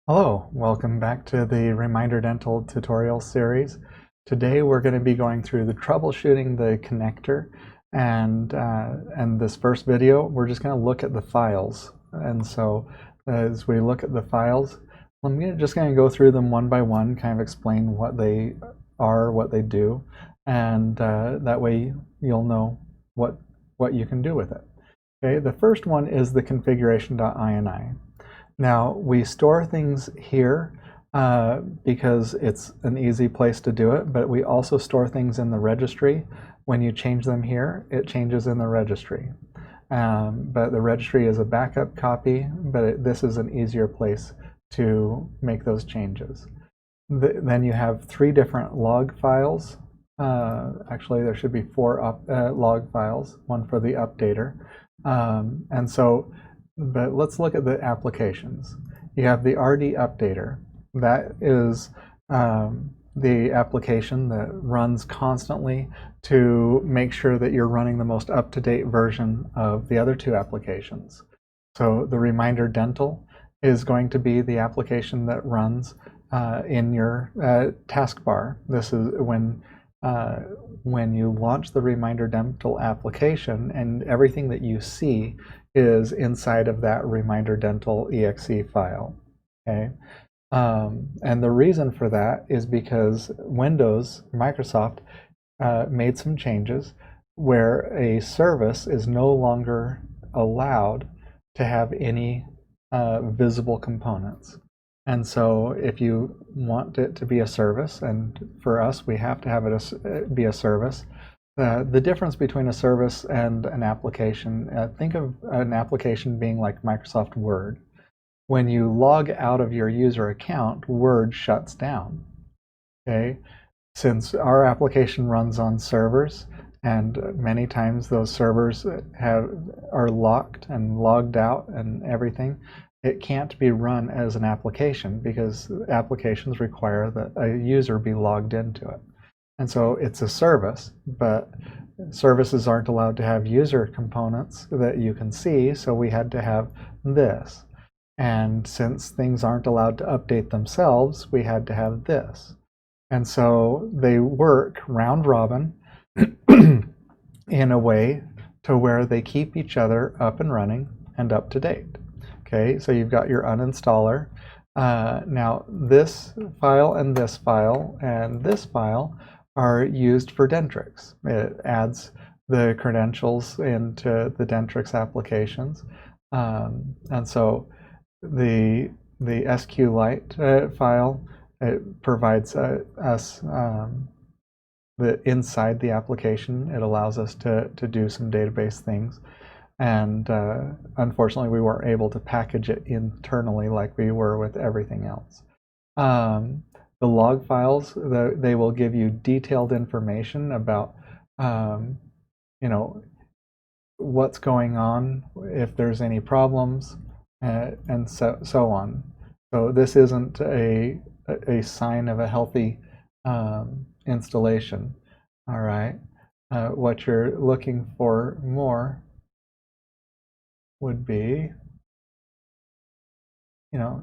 Hello, welcome back to the Reminder Dental tutorial series. Today we're going to be going through the troubleshooting the connector, and this first video we're just going to look at the files. And so as we look at the files, I'm just going to go through them one by one, kind of explain what they are, what they do, and that way you'll know what you can do with it. Okay, the first one is the configuration.ini. Now, we store things here because it's an easy place to do it, but we also store things in the registry. When you change them here, it changes in the registry. But the registry is a backup copy, but this is an easier place to make those changes. Then you have 3 different log files. Actually, there should be 4 log files, one for the updater. But let's look at the applications. You have the RD Updater. That is the application that runs constantly to make sure that you're running the most up-to-date version of the other 2 applications. So the ReminderDental is going to be the application that runs in your taskbar. This is when you launch the ReminderDental application, and everything that you see is inside of that ReminderDental exe file. Okay, and the reason for that is because Microsoft made some changes where a service is no longer allowed to have any visible components. And so if you want it to be a service, and for us we have to have it be a service, the difference between a service and an application, think of an application being like Microsoft Word. When you log out of your user account, Word shuts down. Okay? Since our application runs on servers, and many times those servers are locked and logged out and everything, it can't be run as an application because applications require that a user be logged into it. And so it's a service, but services aren't allowed to have user components that you can see, so we had to have this. And since things aren't allowed to update themselves, we had to have this. And so they work round robin in a way to where they keep each other up and running and up to date. Okay, so you've got your uninstaller. Now this file and this file and this file are used for Dentrix. It adds the credentials into the Dentrix applications. And so the SQLite file, it provides us inside the application. It allows us to do some database things. And unfortunately, we weren't able to package it internally like we were with everything else. The log files, they will give you detailed information about, what's going on, if there's any problems, and so on. So this isn't a sign of a healthy installation. All right. What you're looking for more would be,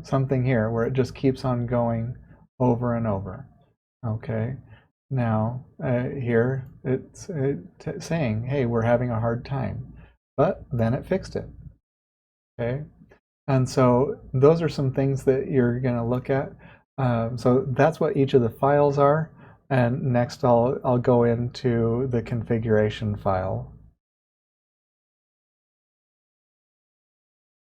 something here where it just keeps on going over and over. Okay, now here it's saying, hey, we're having a hard time, but then it fixed it. Okay, and so those are some things that you're going to look at. So that's what each of the files are, and next I'll go into the configuration file.